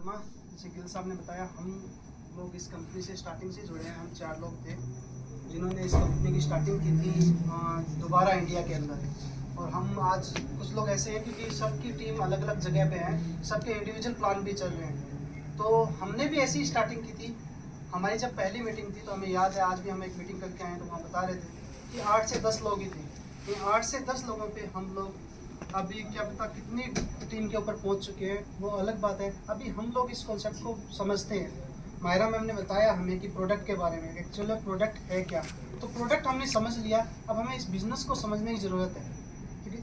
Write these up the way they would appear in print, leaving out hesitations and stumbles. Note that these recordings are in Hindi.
शर्मा, जैसे गिल साहब ने बताया, हम लोग इस कंपनी से स्टार्टिंग से जुड़े हैं। हम 4 लोग थे जिन्होंने इस कंपनी की स्टार्टिंग की थी दोबारा इंडिया के अंदर। और हम आज कुछ लोग ऐसे हैं क्योंकि सबकी टीम अलग अलग जगह पे है, सबके इंडिविजुअल प्लान भी चल रहे हैं। तो हमने भी ऐसी स्टार्टिंग की थी। हमारी जब पहली मीटिंग थी तो हमें याद है, आज भी हम एक मीटिंग करके आए हैं तो वहाँ बता रहे थे कि 8 से 10 लोग ही थे। ये 8 से 10 लोगों पे हम लोग अभी क्या पता कितनी टीम के ऊपर पहुंच चुके हैं, वो अलग बात है। अभी हम लोग इस कॉन्सेप्ट को समझते हैं। मायरा मैम ने बताया हमें कि प्रोडक्ट के बारे में, एक्चुअली प्रोडक्ट है क्या। तो प्रोडक्ट हमने समझ लिया, अब हमें इस बिज़नेस को समझने की ज़रूरत है, क्योंकि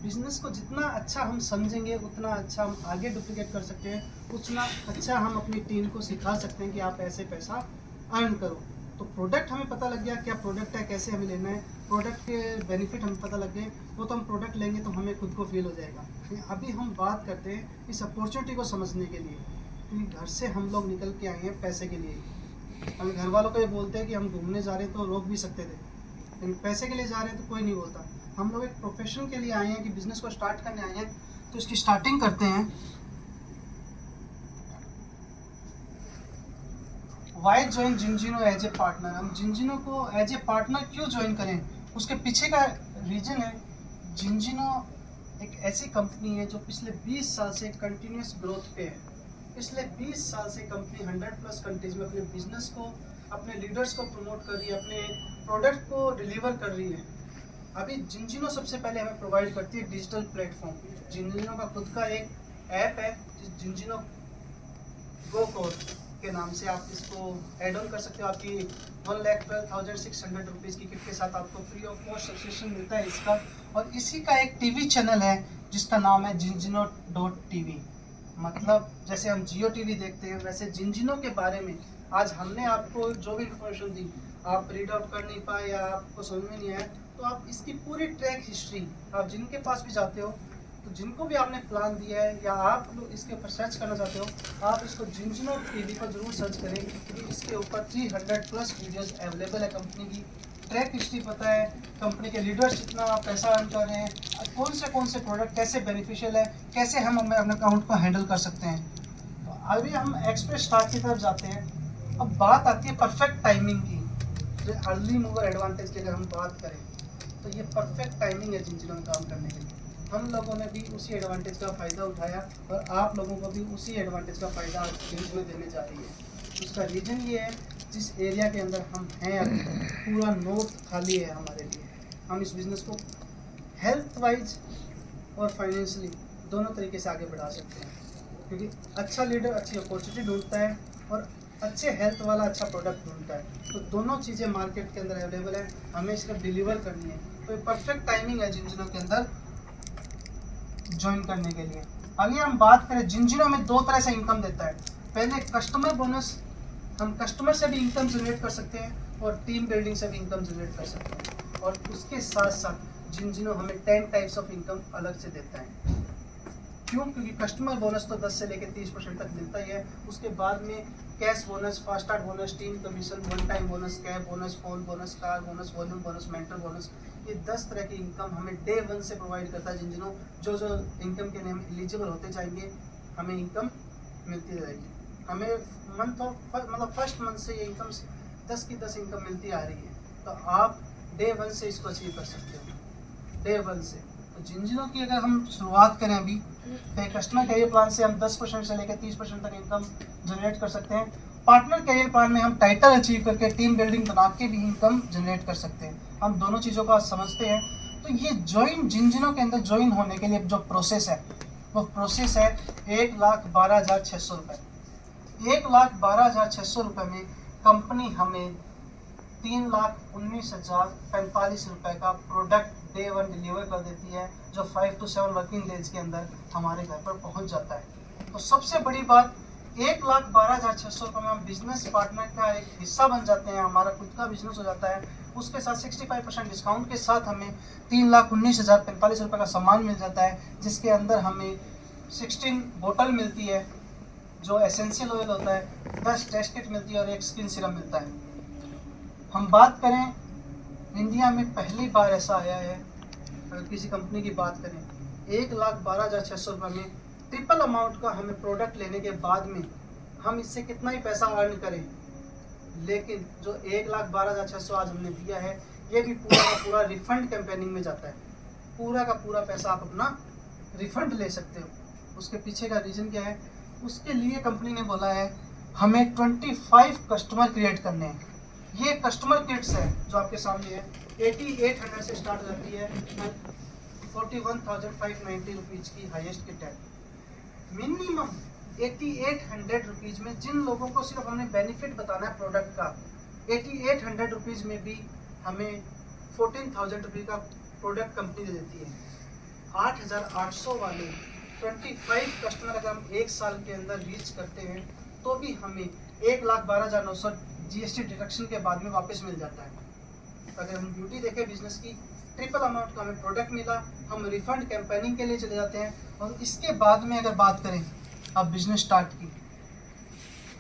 बिज़नेस को जितना अच्छा हम समझेंगे उतना अच्छा हम आगे डुप्लीकेट कर सकते हैं, उतना अच्छा हम अपनी टीम को सिखा सकते हैं कि आप ऐसे पैसा अर्न करो। तो प्रोडक्ट हमें पता लग गया क्या प्रोडक्ट है, कैसे हमें लेना है, प्रोडक्ट के बेनिफिट हमें पता लग गए, वो तो हम प्रोडक्ट लेंगे तो हमें खुद को फील हो जाएगा। अभी हम बात करते हैं इस अपॉर्चुनिटी को समझने के लिए, क्योंकि घर से हम लोग निकल के आए हैं पैसे के लिए। हम घर वालों को ये बोलते हैं कि हम घूमने जा रहे हैं तो रोक भी सकते थे, लेकिन पैसे के लिए जा रहे हैं तो कोई नहीं बोलता। हम लोग एक प्रोफेशन के लिए आए हैं कि बिज़नेस को स्टार्ट करने आए हैं, तो इसकी स्टार्टिंग करते हैं। Why join Zinzino as a partner. हम जिंजिनो को एज ए पार्टनर क्यों ज्वाइन करें, उसके पीछे का रीज़न है, जिंजिनो एक ऐसी कंपनी है जो पिछले 20 साल से कंटिन्यूस ग्रोथ पे है। पिछले 20 साल से कंपनी 100+ कंट्रीज में अपने बिजनेस को, अपने लीडर्स को प्रमोट कर रही है, अपने प्रोडक्ट को डिलीवर कर रही है। अभी जिंजिनो सबसे पहले हमें प्रोवाइड करती है डिजिटल प्लेटफॉर्म। जिंजिनो का खुद का एक ऐप है, जिंजिनो गो कोड के नाम से आप इसको एड ऑन कर सकते हो। आपकी 1,12,600 रुपीज़ की किट के साथ आपको फ्री ऑफ कॉस्ट सब्सक्रिप्शन मिलता है इसका। और इसी का एक टीवी चैनल है जिसका नाम है जिंजिनो.tv। मतलब जैसे हम जियो टीवी देखते हैं, वैसे जिंजिनो के बारे में आज हमने आपको जो भी इंफॉर्मेशन दी, आप रीड आउट कर नहीं पाए या आपको समझ में नहीं आया, तो आप इसकी पूरी ट्रैक हिस्ट्री आप जिनके पास भी जाते हो, तो जिनको भी आपने प्लान दिया है या आप लोग इसके ऊपर सर्च करना चाहते हो, आप इसको जिंजिनो टीवी पर जरूर सर्च करें, क्योंकि इसके ऊपर 300+ वीडियोस अवेलेबल है। कंपनी की ट्रैक हिस्ट्री पता है, कंपनी के लीडर्स जितना पैसा अर्न कर रहे हैं, कौन से प्रोडक्ट कैसे बेनिफिशियल है, कैसे हम अपने अकाउंट को हैंडल कर सकते हैं। तो अभी हम एक्सप्रेस स्टार्ट की तरफ जाते हैं। अब बात आती है परफेक्ट टाइमिंग की। जो अर्ली मूवर एडवांटेज की अगर हम बात करें, तो ये परफेक्ट टाइमिंग है जिंजिनो में काम करने के लिए। हम लोगों ने भी उसी एडवांटेज का फ़ायदा उठाया और आप लोगों को भी उसी एडवांटेज का फ़ायदा जिंजिनो देने जा रही है। उसका रीज़न ये है, जिस एरिया के अंदर हम हैं अभी, पूरा नॉर्थ खाली है हमारे लिए। हम इस बिज़नेस को हेल्थ वाइज और फाइनेंशियली दोनों तरीके से आगे बढ़ा सकते हैं, क्योंकि अच्छा लीडर अच्छी अपॉर्चुनिटी ढूंढता है और अच्छे हेल्थ वाला अच्छा प्रोडक्ट ढूंढता है। तो दोनों चीज़ें मार्केट के अंदर अवेलेबल है, हमें इसका डिलीवर करनी है। तो ये परफेक्ट टाइमिंग है जिंजिनो के अंदर ज्वाइन करने के लिए। आगे हम बात करें, जिंजिनो में 2 तरह से इनकम देता है। पहले कस्टमर बोनस, हम कस्टमर से भी इनकम जनरेट कर सकते हैं और टीम बिल्डिंग से भी इनकम जनरेट कर सकते हैं। और उसके साथ साथ जिंजिनो हमें 10 टाइप्स ऑफ इनकम अलग से देता है। क्यों? क्योंकि कस्टमर बोनस तो 10 से लेकर 30% तक मिलता ही है। उसके बाद में cash bonus, fast start bonus, team commission, one time bonus, cab bonus, phone bonus, car bonus, volume bonus, mentor bonus, ये 10 तरह की इनकम हमें डे 1 से प्रोवाइड करता है जिंजिनो। जो इनकम के लिए हम एलिजिबल होते जाएंगे, हमें इनकम मिलती रहेगी। हमें मंथ ऑफ मतलब फर्स्ट मंथ से ये इनकम 10 की 10 इनकम मिलती आ रही है। तो आप डे 1 से इसको अचीव कर सकते हो, डे 1 से। तो जिंजिनो की अगर हम शुरुआत करें अभी, तो कस्टमर करियर प्लान से हम 10% से लेकर 30% तक इनकम जनरेट कर सकते हैं। पार्टनर करियर प्लान में हम टाइटल अचीव करके टीम बिल्डिंग बना के भी इनकम जनरेट कर सकते हैं। हम दोनों चीज़ों को समझते हैं। तो ये ज्वाइन जिंजिनो के अंदर ज्वाइन होने के लिए जो प्रोसेस है, वो प्रोसेस है 1,12,600 रुपये। 1,12,600 रुपये में कंपनी हमें 3,19,045 रुपये का प्रोडक्ट डे 1 डिलीवर कर देती है, जो 5 to 7 वर्किंग डेज के अंदर हमारे घर पर पहुंच जाता है। तो सबसे बड़ी बात, 1,12,600 रुपये में हम बिजनेस पार्टनर का एक हिस्सा बन जाते हैं, हमारा खुद का बिजनेस हो जाता है। उसके साथ 65% डिस्काउंट के साथ हमें 3,19,045 रुपये का सामान मिल जाता है, जिसके अंदर हमें 16 बोतल मिलती है जो एसेंशियल ऑयल होता है, 10 टेस्ट किट मिलती है और 1 स्किन सीरम मिलता है। हम बात करें, इंडिया में पहली बार ऐसा आया है, अगर किसी कंपनी की बात करें, 1,12,600 रुपये में ट्रिपल अमाउंट का हमें प्रोडक्ट लेने के बाद में हम इससे कितना ही पैसा अर्न करें, लेकिन जो 1,12,600 आज हमने दिया है ये भी पूरा का पूरा रिफंड कैंपेनिंग में जाता है। पूरा का पूरा पैसा आप अपना रिफंड ले सकते हो। उसके पीछे का रीज़न क्या है, उसके लिए कंपनी ने बोला है हमें 25 कस्टमर क्रिएट करने हैं। ये कस्टमर किट्स है जो आपके सामने है, 8800 से स्टार्ट करती है, 41,590 रुपीज़ की हाईएस्ट किट है। मिनिमम 8800 रुपीज़ में जिन लोगों को सिर्फ हमने बेनिफिट बताना है प्रोडक्ट का, 8800 रुपीज़ में भी हमें 14,000 रुपये का प्रोडक्ट कंपनी दे देती है। 8,800 वाले 25 कस्टमर अगर हम एक साल के अंदर रीच करते हैं तो भी हमें 1,12,900 GST डिडक्शन के बाद में वापस मिल जाता है। अगर हम ब्यूटी देखें बिजनेस की, ट्रिपल अमाउंट का हमें प्रोडक्ट मिला, हम रिफंड कैंपेनिंग के लिए चले जाते हैं। और इसके बाद में अगर बात करें अब बिजनेस स्टार्ट की,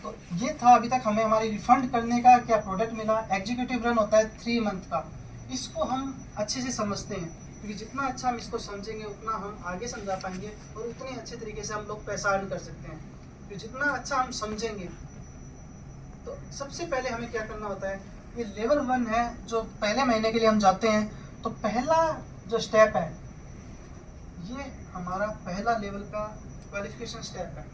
तो ये था अभी तक हमें हमारी रिफंड करने का क्या प्रोडक्ट मिला। एग्जीक्यूटिव रन होता है 3 मंथ का, इसको हम अच्छे से समझते हैं क्योंकि जितना अच्छा हम इसको समझेंगे उतना हम आगे समझा पाएंगे और उतनी अच्छे तरीके से हम लोग पैसा अर्न कर सकते हैं। तो जितना अच्छा हम समझेंगे, तो सबसे पहले हमें क्या करना होता है, ये लेवल 1 है जो पहले महीने के लिए हम जाते हैं। तो पहला जो स्टेप है ये हमारा पहला लेवल का क्वालिफिकेशन स्टेप है।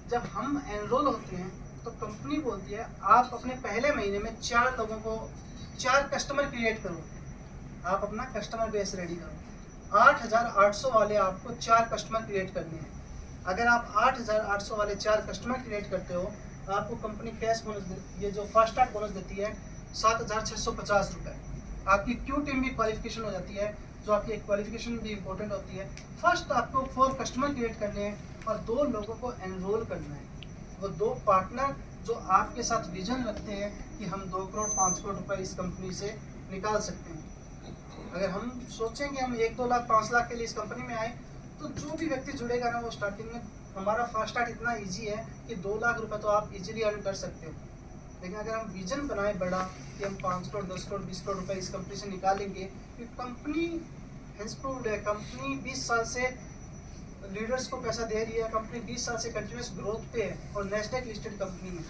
जब हम एनरोल होते हैं तो कंपनी बोलती है आप अपने पहले महीने में 4 लोगों को 4 कस्टमर क्रिएट करो, आप अपना कस्टमर बेस रेडी करो। 8,800 वाले आपको 4 कस्टमर क्रिएट करने हैं। अगर आप 8,800 वाले 4 कस्टमर क्रिएट करते हो, आपको कंपनी कैश बोनस ये जो फर्स्ट स्टार्ट बोनस देती है 7,650 रुपये। आपकी क्यू टीम भी क्वालिफिकेशन हो जाती है, जो आपकी एक क्वालिफिकेशन भी इंपॉर्टेंट होती है। फर्स्ट आपको 4 कस्टमर क्रिएट करने हैं और 2 लोगों को एनरोल करना है। वो 2 पार्टनर जो आपके साथ विजन रखते हैं कि हम 2 करोड़ 5 करोड़ रुपए इस कंपनी से निकाल सकते हैं। अगर हम सोचेंगे हम 1-2 लाख 5 लाख के लिए इस कंपनी में आए, तो जो भी व्यक्ति जुड़ेगा ना वो स्टार्टिंग में, हमारा फर्स्ट स्टार्ट इतना इजी है कि 2 लाख रुपए तो आप इजीली अर्न कर सकते हो। लेकिन अगर हम विजन बनाए बड़ा कि हम 5 करोड़ 10 करोड़ 20 करोड़ रुपए इस कंपनी से निकालेंगे, क्योंकि कंपनी इंप्रूव्ड है, कंपनी 20 साल से लीडर्स को पैसा दे रही है, कंपनी 20 साल से कंटिन्यूस ग्रोथ पे है और नेस्डेक लिस्टेड कंपनी में।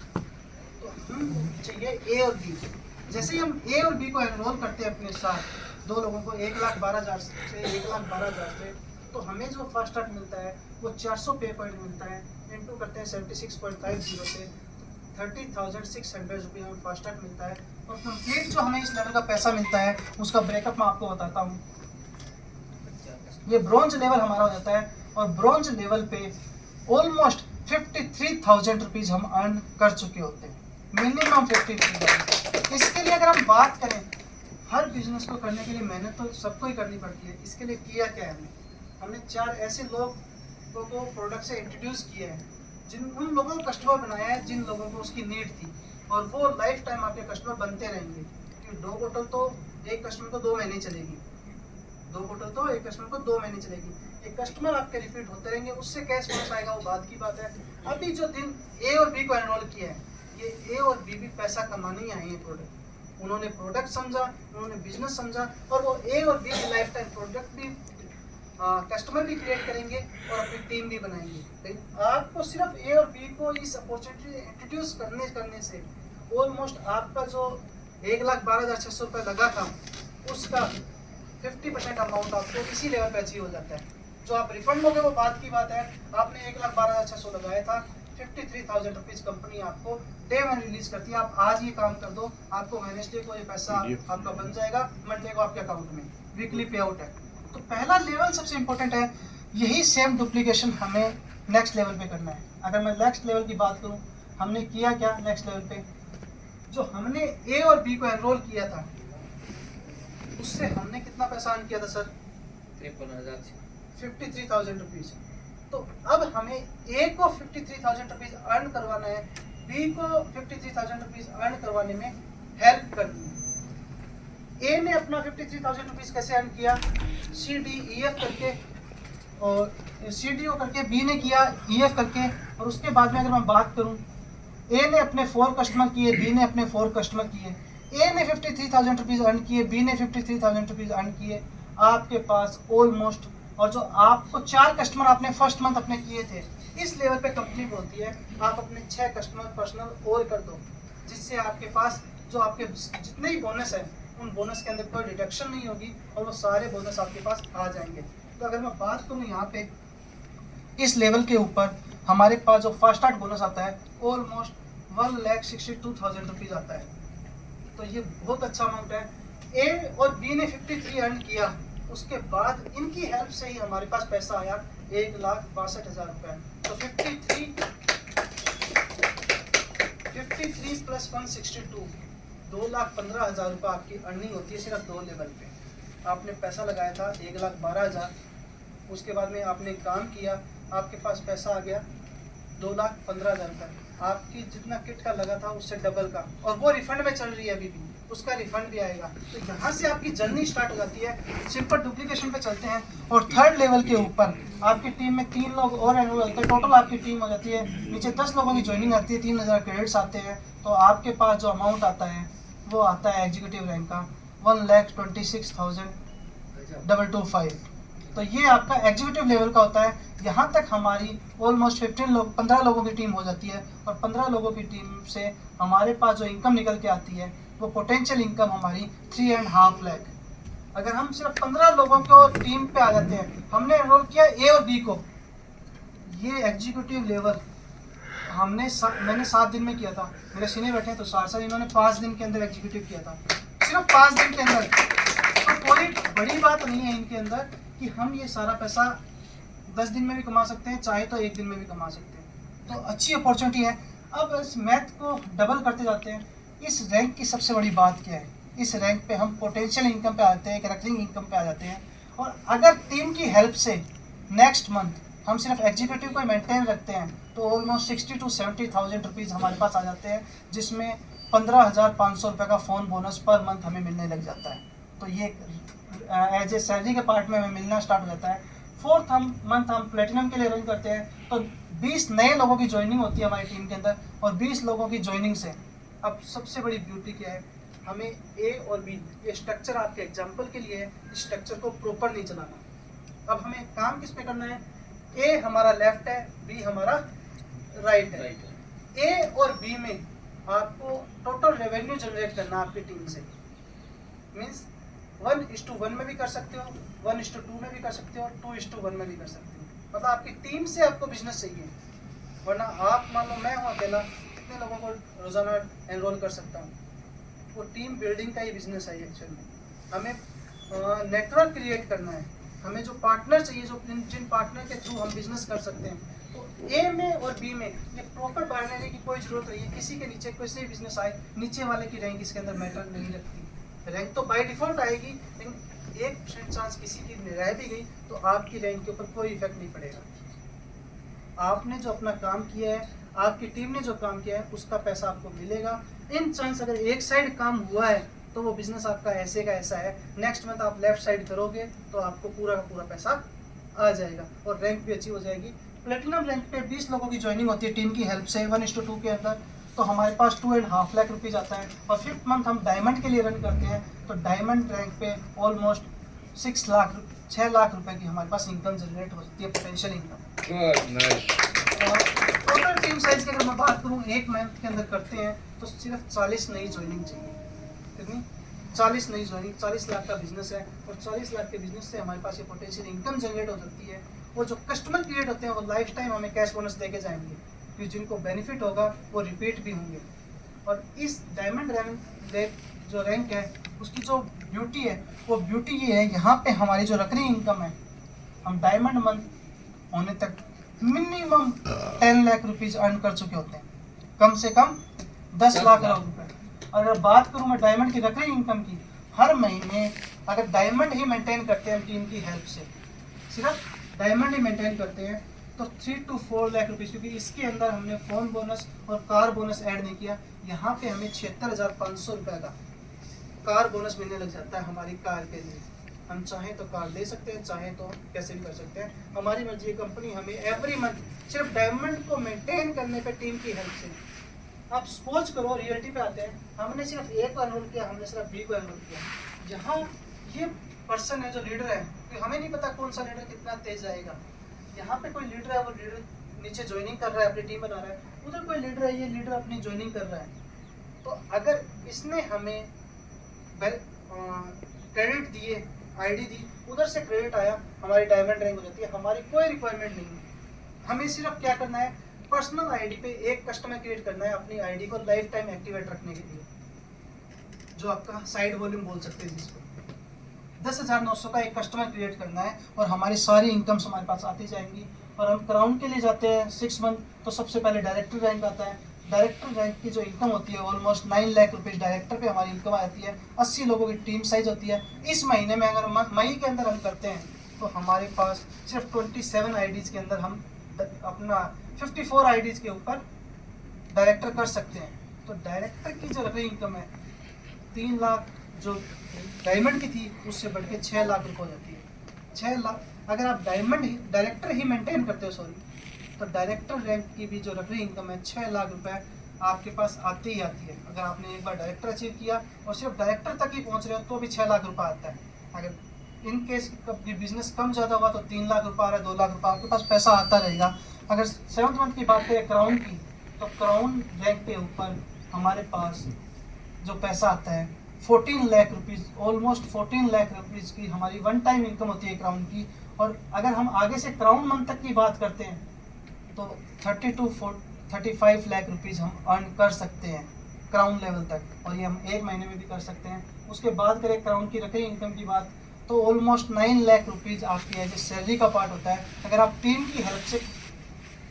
तो हम चाहिए ए और बी। जैसे ही हम ए और बी को एनरोल करते हैं अपने साथ 2 लोगों को 1,12,000 से 1,12,000 से, तो हमें जो फर्स्ट स्टार्ट मिलता है वो 400 पे पॉइंट मिलता है, इनटू करते हैं 76.50 से 30,600 रुपये हमें फर्स्ट स्टार्ट मिलता है। और कंप्लीट जो हमें इस लेवल का पैसा मिलता है उसका ब्रेकअप मैं आपको बताता हूँ। ये ब्रॉन्ज लेवल हमारा हो जाता है और ब्रॉन्ज लेवल पे ऑलमोस्ट 53,000 रुपीज़ हम अर्न कर चुके होते हैं, मिनिमम 53,000। इसके लिए अगर हम बात करें, हर बिजनेस को करने के लिए मेहनत तो सबको ही करनी पड़ती है। इसके लिए किया क्या है हमने 4 ऐसे लोगों को प्रोडक्ट से इंट्रोड्यूस किया है, उन लोगों को कस्टमर बनाया है जिन लोगों को उसकी नीड थी, और वो लाइफ टाइम आपके कस्टमर बनते रहेंगे। क्योंकि 2 बोतल तो एक कस्टमर को 2 महीने चलेगी, 2 बोतल तो एक कस्टमर को 2 महीने चलेगी। एक कस्टमर आपके रिपीट होते रहेंगे, उससे कैश बोनस आएगा वो बात की बात है। अभी जो दिन ए और बी को एनरोल किया है, ये ए और बी भी पैसा कमाने ही आए हैं प्रोडक्ट। उन्होंने प्रोडक्ट समझा, उन्होंने बिजनेस समझा, और वो ए और बी लाइफ टाइम प्रोडक्ट भी कस्टमर भी क्रिएट करेंगे और अपनी टीम भी बनाएंगे। लेकिन आपको सिर्फ ए और बी को इस अपॉर्चुनिटी इंट्रोड्यूस करने से ऑलमोस्ट आपका जो 1,12,600 रुपये लगा था उसका 50% अमाउंट आपको इसी लेवल पे अचीव हो जाता है। जो आप रिफंड लोगे वो बात की बात है। आपने 1,12,600 लगाया था, 53,000 रुपीज़ कंपनी आपको डे 1 रिलीज करती है। आप आज ये काम कर दो, आपको वेडनेसडे को ये पैसा आपका बन जाएगा, मंडे को आपके अकाउंट में वीकली पे आउट है। तो पहला लेवल सबसे इम्पोर्टेंट है, यही सेम डुप्लीकेशन हमें नेक्स्ट लेवल पे करना है। अगर मैं नेक्स्ट लेवल की बात करूँ, हमने किया क्या नेक्स्ट लेवल पे, जो हमने ए और बी को एनरोल किया था उससे हमने कितना पैसा अर्न किया था सर? 53,000 रुपीज़। तो अब हमें ए को 53,000 रुपीज़ अर्न करवाना है, बी को 53,000 रुपीज़ अर्न करवाने में हेल्प करनी है। ए ने अपना 53,000 रुपीज़ कैसे अर्न किया? CDEF करके, और CDO करके, बी ने किया EF करके, और उसके बाद में अगर मैं बात करूं, ए ने अपने 4 कस्टमर किए, बी ने अपने 4 कस्टमर किए। ए ने 53,000 रुपीज़ अर्न किए, बी ने 53,000 रुपीज़ अर्न किए। आपके पास ऑलमोस्ट और जो आपको 4 कस्टमर आपने फर्स्ट मंथ अपने किए थे, इस लेवल पे कंपनी बोलती है आप अपने 6 कस्टमर पर्सनल और कर दो, जिससे आपके पास जो आपके जितने ही बोनस है उन बोनस के अंदर कोई डिडक्शन नहीं होगी और वो सारे बोनस आपके पास आ जाएंगे। तो अगर मैं बात करूँ यहाँ पे इस लेवल के ऊपर, हमारे पास जो फर्स्ट स्टार्ट बोनस आता है ऑलमोस्ट 1,62,000 रुपीज़ आता है। तो ये बहुत अच्छा अमाउंट है। ए और बी ने 53 अर्न किया, उसके बाद इनकी हेल्प से ही हमारे पास पैसा आया 1,62,000 रुपये। तो 53 प्लस 162 2,15,000 रुपये आपकी अर्निंग होती है सिर्फ 2 लेवल पे। आपने पैसा लगाया था 1,12,000, उसके बाद में आपने काम किया, आपके पास पैसा आ गया 2,15,000 रुपये। आपकी जितना किट का लगा था उससे डबल का, और वो रिफंड में चल रही है अभी भी, उसका रिफंड भी आएगा। तो यहाँ से आपकी जर्नी स्टार्ट हो जाती है। सिंपल डुप्लीकेशन पे चलते हैं और थर्ड लेवल के ऊपर आपकी टीम में 3 लोग और एनरोल होते हैं, टोटल आपकी टीम हो जाती है। नीचे 10 लोगों की ज्वाइनिंग आती है, 3,000 क्रेडिट्स आते हैं। तो आपके पास जो अमाउंट आता है वो आता है एग्जीक्यूटिव रैंक का 1,26,225। तो ये आपका एग्जीक्यूटिव लेवल का होता है। यहाँ तक हमारी ऑलमोस्ट 15 लोगों की टीम हो जाती है, और 15 लोगों की टीम से हमारे पास जो इनकम निकल के आती है वो पोटेंशियल इनकम हमारी 3.5 लाख। अगर हम सिर्फ 15 लोगों को टीम पे आ जाते हैं, हमने एनरोल किया ए और बी को, ये एग्जीक्यूटिव लेवल मैंने 7 दिन में किया था। मेरे सीनियर बैठे हैं तो सर इन्होंने 5 दिन के अंदर एग्जीक्यूटिव किया था, सिर्फ 5 दिन के अंदर। तो कोई बड़ी बात नहीं है इनके अंदर कि हम ये सारा पैसा 10 दिन में भी कमा सकते हैं, चाहे तो 1 दिन में भी कमा सकते हैं। तो अच्छी अपॉर्चुनिटी है। अब इस मैथ को डबल करते जाते हैं। इस रैंक की सबसे बड़ी बात क्या है, इस रैंक पे हम पोटेंशियल इनकम पे आते हैं, एक रेकरिंग इनकम पे आ जाते हैं। और अगर टीम की हेल्प से नेक्स्ट मंथ हम सिर्फ एग्जीक्यूटिव को मेंटेन रखते हैं तो ऑलमोस्ट 60 to 70,000 रुपीज़ हमारे पास आ जाते हैं, जिसमें 15,500 रुपये का फ़ोन बोनस पर मंथ हमें मिलने लग जाता है। तो ये एज ए सैलरी के पार्ट में हमें मिलना स्टार्ट हो जाता है। 4th मंथ हम प्लेटिनम के लिए रन करते हैं, तो 20 नए लोगों की ज्वाइनिंग होती है हमारी टीम के अंदर, और 20 लोगों की ज्वाइनिंग से अब सबसे बड़ी ब्यूटी क्या है, हमें ए और बी, ये स्ट्रक्चर आपके एग्जाम्पल के लिए है, इस स्ट्रक्चर को प्रॉपर नहीं चलाना। अब हमें काम किस पे करना है, ए हमारा लेफ्ट है, बी हमारा राइट है। ए और बी में आपको टोटल रेवेन्यू जनरेट करना है आपकी टीम से। मीन्स 1:1 में भी कर सकते हो, 1:2 में भी कर सकते हो, 2:1 में भी कर सकते हो। मतलब आपकी टीम से आपको बिजनेस चाहिए, वरना आप मान लो मैं हूँ अकेला, कितने लोगों को रोजाना एनरोल कर सकता हूँ। वो टीम बिल्डिंग का ही बिजनेस है एक्चुअल में। हमें नेटवर्क क्रिएट करना है, हमें जो पार्टनर चाहिए, जो जिन पार्टनर के थ्रू हम बिजनेस कर सकते हैं। तो ए में और बी में ये प्रॉपर बाइनरी की कोई जरूरत नहीं है। किसी के नीचे कोई से बिजनेस आए, नीचे वाले की रैंक इसके अंदर मैटर नहीं रखती। रैंक तो बाय डिफॉल्ट आएगी, लेकिन 1% चांस किसी की रह भी गई तो आपकी रैंक के ऊपर कोई इफेक्ट नहीं पड़ेगा। आपने जो अपना काम किया है, आपकी टीम ने जो काम किया है, उसका पैसा आपको मिलेगा। इन चांस अगर एक साइड काम हुआ है तो वो बिजनेस आपका ऐसे का ऐसा है। नेक्स्ट मंथ आप लेफ्ट साइड करोगे तो आपको पूरा का पूरा पैसा आ जाएगा और रैंक भी अच्छी हो जाएगी। प्लेटिनम रैंक पे 20 लोगों की ज्वाइनिंग होती है टीम की हेल्प से 1:2 के अंदर, तो हमारे पास 2.5 लाख रुपीज़ आता है। और 5th मंथ हम डायमंड के लिए रन करते हैं, तो डायमंड रैंक पे ऑलमोस्ट 6 लाख रुपए की हमारे पास इनकम जनरेट हो सकती है, potential income. Total team size की अगर मैं बात करूँ 1 मंथ के अंदर करते हैं तो सिर्फ 40 नई ज्वाइनिंग चाहिए। कितनी? 40 नई ज्वाइनिंग। 40 लाख का बिजनेस है, और 40 लाख के बिजनेस से हमारे पास ये पोटेंशियल इनकम जनरेट हो सकती है। और जो कस्टमर क्रिएट होते हैं वो लाइफ टाइम हमें कैश बोनस देके जाएंगे, फिर जिनको बेनिफिट होगा वो रिपीट भी होंगे। और इस डायमंड रैंक जो रैंक है उसकी जो ब्यूटी है वो ब्यूटी ये है, यहाँ पे हमारी जो रिकरिंग इनकम है, हम डायमंड मंथ होने तक मिनिमम 10 लाख रुपीज़ अर्न कर चुके होते हैं, कम से कम 10 लाख रुपए। अगर बात करूँ मैं डायमंड की रिकरिंग इनकम की, हर महीने अगर डायमंड ही मेंटेन करते हैं टीम की हेल्प से, सिर्फ डायमंड ही मेंटेन करते हैं, तो 3 to 4 लाख रुपीज़, क्योंकि इसके अंदर हमने फ़ोन बोनस और कार बोनस ऐड नहीं किया। यहाँ पे हमें 76,500 रुपये का कार बोनस मिलने लग जाता है हमारी कार के लिए। हम चाहें तो कार ले सकते हैं, चाहें तो कैसे भी कर सकते हैं, हमारी मर्जी। कंपनी हमें एवरी मंथ सिर्फ डायमंड को मेंटेन करने पे टीम की हेल्प से, आप सपोज करो रियलिटी पे आते हैं, हमने सिर्फ ए को एनरोल किया, हमने सिर्फ बी को एनरोल किया। यहाँ ये पर्सन है जो लीडर है क्योंकि हमें नहीं पता कौन सा लीडर कितना तेज जाएगा। यहाँ पे कोई लीडर है, वो लीडर नीचे ज्वाइनिंग कर रहा है, अपनी टीम बना रहा है, उधर कोई लीडर है, ये लीडर अपनी ज्वाइनिंग कर रहा है। तो अगर इसने हमें क्रेडिट दिए, आईडी दी, उधर से क्रेडिट आया, हमारी डायमंड रैंक हो जाती है, हमारी कोई रिक्वायरमेंट नहीं है। हमें सिर्फ क्या करना है, पर्सनल आईडी पे एक कस्टमर क्रिएट करना है अपनी आईडी को लाइफ टाइम एक्टिवेट रखने के लिए, जो आपका साइड वॉल्यूम बोल सकते हैं जिसको 10,900 का एक कस्टमर क्रिएट करना है, और हमारी सारी इनकम्स हमारे पास आती जाएंगी। और हम क्राउन के लिए जाते हैं 6 मंथ, तो सबसे पहले डायरेक्टर रैंक आता है। डायरेक्टर रैंक की जो इनकम होती है ऑलमोस्ट 9 लाख रुपए डायरेक्टर पे हमारी इनकम आती है। 80 लोगों की टीम साइज होती है। इस महीने में अगर मई के अंदर हम करते हैं तो हमारे पास सिर्फ 27 आईडीज़ के अंदर हम अपना 54 आईडीज़ के ऊपर डायरेक्टर कर सकते हैं। तो डायरेक्टर की जो रकम इनकम है 3 लाख जो डायमंड की थी उससे बढ़ के 6 लाख रुपये हो जाती है। 6 लाख अगर आप डायरेक्टर ही मेंटेन करते हो, तो डायरेक्टर रैंक की भी जो रकम इनकम है 6 लाख रुपए आपके पास आती ही आती है। अगर आपने एक बार डायरेक्टर अचीव किया और सिर्फ डायरेक्टर तक ही पहुंच रहे हो तो भी 6 लाख रुपए आता है। अगर इन केस कभी बिजनेस कम ज़्यादा हुआ तो 3 लाख रुपये आ रहा है, 2 लाख रुपये आपके पास पैसा आता रहेगा। अगर 7th मंथ की बात करें क्राउन की, तो क्राउन रैंक के ऊपर हमारे पास जो पैसा आता है 14 lakh rupees, almost 14 lakh rupees की हमारी वन टाइम इनकम होती है क्राउन की। और अगर हम आगे से क्राउन मंथ तक की बात करते हैं तो 30 to 35 लाख रुपीज़ हम अर्न कर सकते हैं क्राउन लेवल तक, और ये हम एक महीने में भी कर सकते हैं। उसके बाद करें क्राउन की रकम इनकम की बात, तो ऑलमोस्ट 9 लाख रुपीज़ आपकी एज ए सैलरी का पार्ट होता है। अगर आप टीम की हेल्प से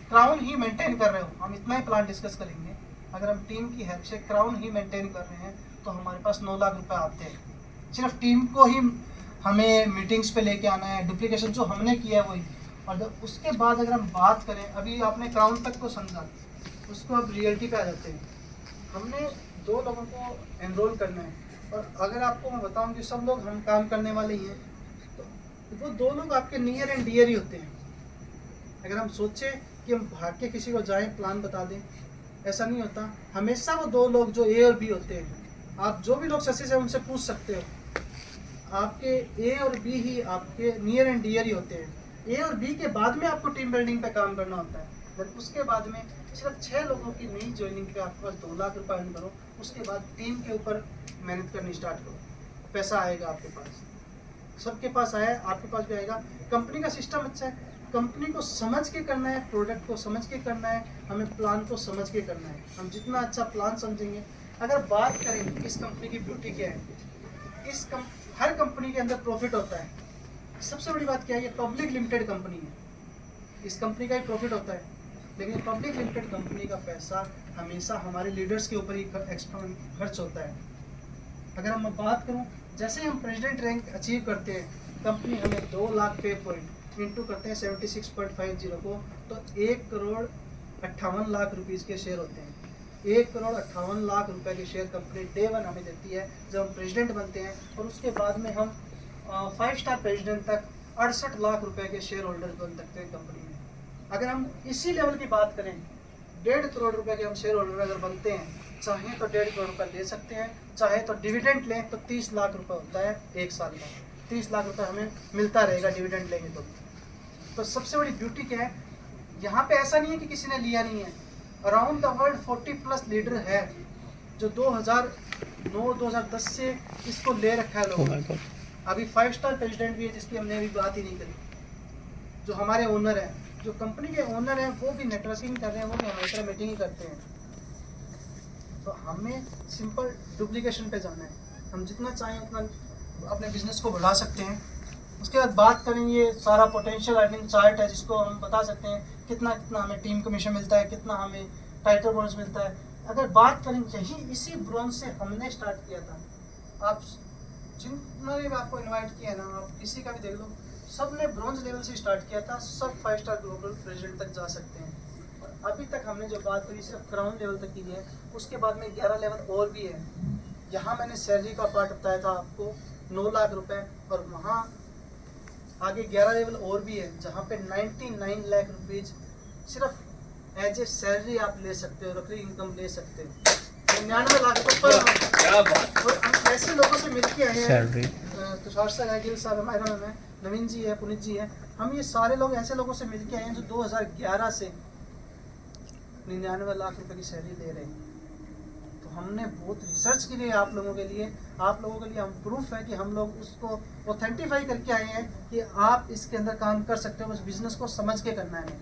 क्राउन ही मेंटेन कर रहे हो, हम इतना ही प्लान डिस्कस करेंगे, अगर हम टीम की हेल्प से क्राउन ही मेंटेन कर रहे हैं तो हमारे पास 9 लाख रुपए आते हैं। सिर्फ टीम को ही हमें मीटिंग्स पे लेके आना है, डुप्लीकेशन जो हमने किया है वही। और जब उसके बाद अगर हम बात करें, अभी आपने क्राउन तक को समझा, उसको अब रियलिटी पे आ जाते हैं। हमने 2 लोगों को एनरोल करना है, और अगर आपको मैं बताऊं कि सब लोग हम काम करने वाले ही हैं, तो वो 2 लोग आपके नियर एंड डियर ही होते हैं। अगर हम सोचें कि हम भाग के किसी को जाएं प्लान बता दें, ऐसा नहीं होता। हमेशा वो 2 लोग जो ए और बी होते हैं, आप जो भी लोग सक्सेस है उनसे पूछ सकते हो, आपके ए और बी ही आपके नियर एंड डियर ही होते हैं। ए और बी के बाद में आपको टीम बिल्डिंग पे काम करना होता है। देन उसके बाद में सिर्फ 6 लोगों की नई ज्वाइनिंग पे आपके पास 2 लाख रुपए अर्न करो, उसके बाद टीम के ऊपर मेहनत करनी स्टार्ट करो, पैसा आएगा आपके पास। सबके पास आया, आपके पास भी आएगा। कंपनी का सिस्टम अच्छा है, कंपनी को समझ के करना है, प्रोडक्ट को समझ के करना है, हमें प्लान को समझ के करना है। हम जितना अच्छा प्लान समझेंगे, अगर बात करें इस कंपनी की ब्यूटी क्या है, हर कंपनी के अंदर प्रॉफिट होता है। सबसे बड़ी बात क्या है, ये पब्लिक लिमिटेड कंपनी है, इस कंपनी का ही प्रॉफिट होता है। लेकिन पब्लिक लिमिटेड कंपनी का पैसा हमेशा हमारे लीडर्स के ऊपर ही खर्च होता है। अगर हम बात करूं, जैसे हम प्रेसिडेंट रैंक अचीव करते हैं, कंपनी हमें 2 लाख पे पॉइंट इंटू करते हैं 76.50 को, तो 1,58,00,000 रुपीज़ के शेयर होते हैं। 1,58,00,000 रुपए के शेयर कंपनी डे 1 हमें देती है जब हम प्रेसिडेंट बनते हैं, और उसके बाद में हम 5 स्टार प्रेसिडेंट तक 68 लाख रुपए के शेयर होल्डर बन सकते हैं कंपनी में। अगर हम इसी लेवल की बात करें, 1.5 करोड़ रुपए के हम शेयर होल्डर अगर बनते हैं, चाहे तो 1.5 करोड़ रुपए ले सकते हैं, चाहे तो डिविडेंड लें तो 30 लाख रुपए होता है एक साल का। 30 लाख रुपए हमें मिलता रहेगा डिविडेंड लेंगे तो सबसे बड़ी ब्यूटी क्या है, यहाँ पे ऐसा नहीं है कि किसी ने लिया नहीं है। अराउंड द वर्ल्ड 40+ लीडर है जो 2009-2010 से इसको ले रखा है लोगों। अभी 5 स्टार प्रेसिडेंट भी है जिसकी हमने अभी बात ही नहीं करी। जो हमारे ओनर हैं, जो कंपनी के ओनर हैं, वो भी नेटवर्किंग कर रहे हैं, वो भी हमारी तरह मीटिंग ही करते हैं। तो हमें सिंपल डुप्लीकेशन पे जाना है, हम जितना चाहें उतना अपने बिजनेस को बढ़ा सकते हैं। उसके बाद बात करेंगे, सारा पोटेंशियल अर्निंग चार्ट है जिसको हम बता सकते हैं कितना कितना हमें टीम कमीशन मिलता है, कितना हमें टाइटल बोनस मिलता है। अगर बात करें, यही इसी ब्रॉन्ज से हमने स्टार्ट किया था। आप जिन्होंने भी आपको इनवाइट किया है ना, आप किसी का भी देख लो, सब ने ब्रॉन्ज लेवल से स्टार्ट किया था, सब 5 स्टार ग्लोबल प्रेसिडेंट तक जा सकते हैं। और अभी तक हमने जो बात करी सिर्फ क्राउन लेवल तक की है, उसके बाद में 11 लेवल और भी है। यहाँ मैंने सैलरी का पार्ट बताया था आपको 9 लाख रुपए, और वहाँ आगे 11 लेवल और भी है जहाँ पे 99 लाख रुपीज़ सिर्फ एज ए सैलरी आप ले सकते हो, रकरी इनकम ले सकते हो। 99 लाख रुपए पर। और हम ऐसे लोगों से मिल के आए हैं, तुषार सर है, गिल साहब हमारे में, नवीन जी है, पुनीत जी है, हम ये सारे लोग ऐसे लोगों से मिलके आए हैं जो 2011 से 99 लाख रुपए की सैलरी ले रहे हैं। तो हमने बहुत रिसर्च की है आप लोगों के लिए, आप लोगों के लिए हम प्रूफ है कि हम लोग उसको ऑथेंटिफाई करके आए हैं कि आप इसके अंदर काम कर सकते हो, बस बिजनेस को समझ के करना है।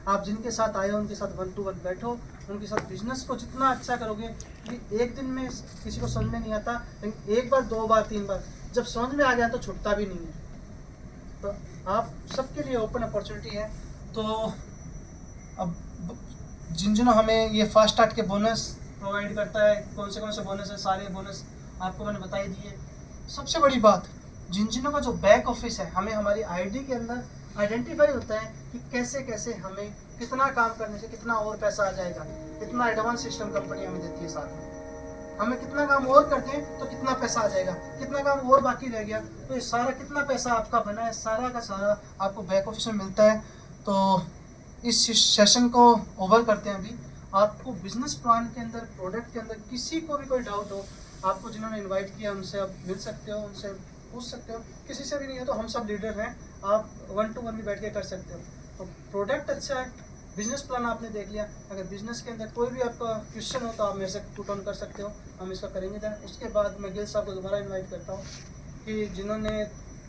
आप जिनके साथ आए हो उनके साथ 1 to 1 बैठो, उनके साथ बिजनेस को जितना अच्छा करोगे, कि एक दिन में किसी को समझ में नहीं आता, लेकिन एक बार, 2 बार, 3 बार जब समझ में आ गया तो छूटता भी नहीं है। तो आप सबके लिए ओपन अपॉर्चुनिटी है। तो अब जिन हमें ये फास्ट स्टार्ट के बोनस प्रोवाइड करता है, कौन से बोनस है, सारे बोनस आपको मैंने बता ही दिए। सबसे बड़ी बात, जिन का जो बैक ऑफिस है, हमें हमारी आईडी के अंदर आइडेंटिफाई होता है कि कैसे कैसे हमें कितना काम करने से कितना और पैसा आ जाएगा। इतना एडवांस सिस्टम कंपनी हमें देती है साथ में। हमें कितना काम और करते हैं तो कितना पैसा आ जाएगा, कितना काम और बाकी रह गया तो ये सारा कितना पैसा आपका बना है, सारा का सारा आपको बैक ऑफिस में मिलता है। तो इस सेशन को ओवर करते हैं अभी। आपको बिजनेस प्लान के अंदर, प्रोडक्ट के अंदर किसी को भी कोई डाउट हो, आपको जिन्होंने इनवाइट किया उनसे आप मिल सकते हो, उनसे पूछ सकते हो। किसी से भी नहीं है तो हम सब लीडर हैं, आप 1 to 1 भी बैठ के कर सकते हो। तो प्रोडक्ट अच्छा है, बिजनेस प्लान आपने देख लिया। अगर बिजनेस के अंदर कोई भी आपका क्वेश्चन हो तो आप मेरे से पुट ऑन कर सकते हो, हम इसका करेंगे। देन उसके बाद मैं गिल साहब को दोबारा इनवाइट करता हूँ कि जिन्होंने